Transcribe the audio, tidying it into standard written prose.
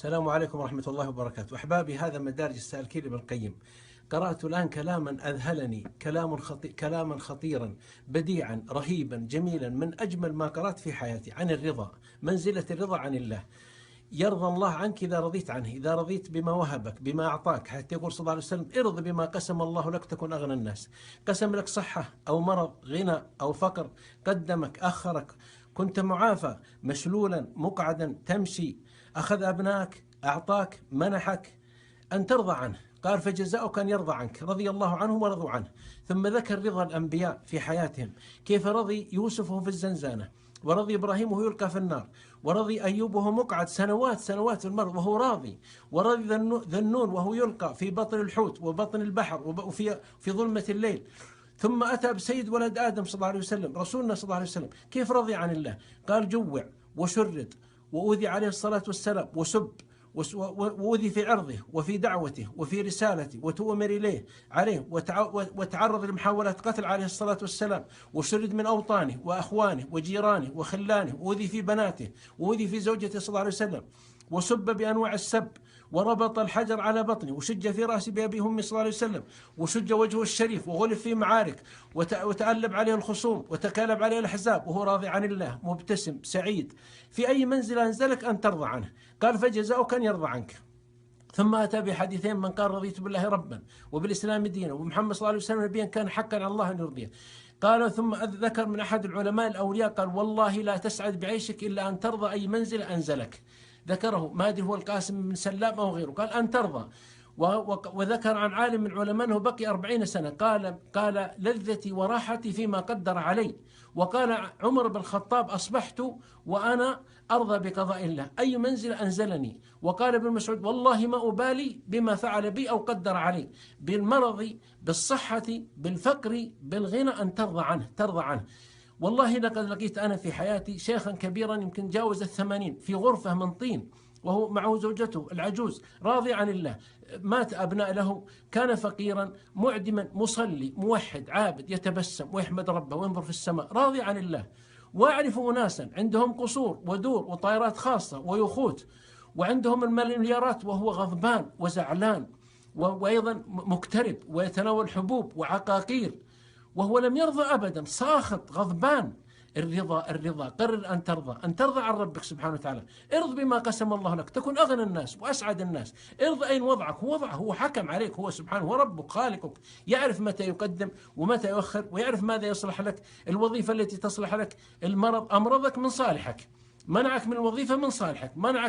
السلام عليكم ورحمة الله وبركاته. أحبابي، هذا مدارج السالكين لابن القيم. قرأت الآن كلاما أذهلني، كلاما خطيرا بديعا رهيبا جميلا، من أجمل ما قرأت في حياتي، عن الرضا، منزلة الرضا عن الله. يرضى الله عنك إذا رضيت عنه، إذا رضيت بما وهبك، بما أعطاك. حتى يقول صلى الله عليه وسلم: ارض بما قسم الله لك تكن أغنى الناس. قسم لك صحة أو مرض، غنى أو فقر، قدمك أخرك، كنت معافى، مشلولا، مقعدا، تمشي، أخذ أبنائك، أعطاك، منحك، أن ترضى عنه. قال: فجزاؤك أن يرضى عنك، رضي الله عنهم ورضوا عنه. ثم ذكر رضا الأنبياء في حياتهم، كيف رضي يوسف وهو في الزنزانة، ورضي إبراهيم وهو يلقى في النار، ورضي أيوب وهو مقعد سنوات في المرض وهو راضي، ورضي ذنون وهو يلقى في بطن الحوت وبطن البحر وفي ظلمة الليل. ثم أتى بسيد ولد آدم صلى الله عليه وسلم، رسولنا صلى الله عليه وسلم، كيف رضي عن الله. قال: جوع وشرد وأوذي عليه الصلاة والسلام وسب وأوذي في عرضه وفي دعوته وفي رسالته وتؤمر إليه عليه، وتعرض لمحاولة قتل عليه الصلاة والسلام، وشرد من أوطانه وأخوانه وجيرانه وخلانه، وأوذي في بناته، وأوذي في زوجته صلى الله عليه وسلم، وسب بأنواع السب، وربط الحجر على بطنه، وشج في رأسه بأبي أمي صلى الله عليه وسلم، وشج وجهه الشريف، وغلف في معارك، وتألب عليه الخصوم، وتكالب عليه الأحزاب، وهو راضي عن الله، مبتسم سعيد. في أي منزل أنزلك أن ترضى عنه. قال: فجزاؤك أن يرضى عنك. ثم أتى بحديثين: من قال: رضيت بالله ربا وبالإسلام دينا ومحمد صلى الله عليه وسلم نبيا، كان حقا على الله أن يرضيه. قال: ثم ذكر من أحد العلماء الأولياء قال: والله لا تسعد بعيشك إلا أن ترضى أي منزل أنزلك. ذكره ما أدري هو القاسم بن سلام أو غيره، قال: أن ترضى. وذكر عن عالم من علماء أنه بقي 40 سنة، قال: لذتي وراحتي فيما قدر علي. وقال عمر بن الخطاب: أصبحت وأنا أرضى بقضاء الله أي منزل أنزلني. وقال ابن مسعود: والله ما أبالي بما فعل بي أو قدر علي. بالمرض، بالصحة، بالفقر، بالغنى، أن ترضى عنه. والله لقد لقيت أنا في حياتي شيخا كبيرا يمكن جاوز 80 في غرفة من طين، وهو معه زوجته العجوز، راضي عن الله. مات أبناء له، كان فقيرا معدما، مصلي موحد عابد، يتبسم ويحمد ربه وينظر في السماء، راضي عن الله. وأعرف أناسا عندهم قصور ودور وطائرات خاصة ويخوت، وعندهم المليارات، وهو غضبان وزعلان، وأيضا مكترب ويتناول حبوب وعقاقير، وهو لم يرضى أبدا، ساخط غضبان. الرضا قرر أن ترضى عن ربك سبحانه وتعالى. ارض بما قسم الله لك تكن أغنى الناس وأسعد الناس. ارض أين وضعك، هو حكم عليك، هو سبحانه، هو ربك خالقك، يعرف متى يقدم ومتى يؤخر، ويعرف ماذا يصلح لك، الوظيفة التي تصلح لك. المرض أمرضك من صالحك، منعك من الوظيفة من صالحك، منعك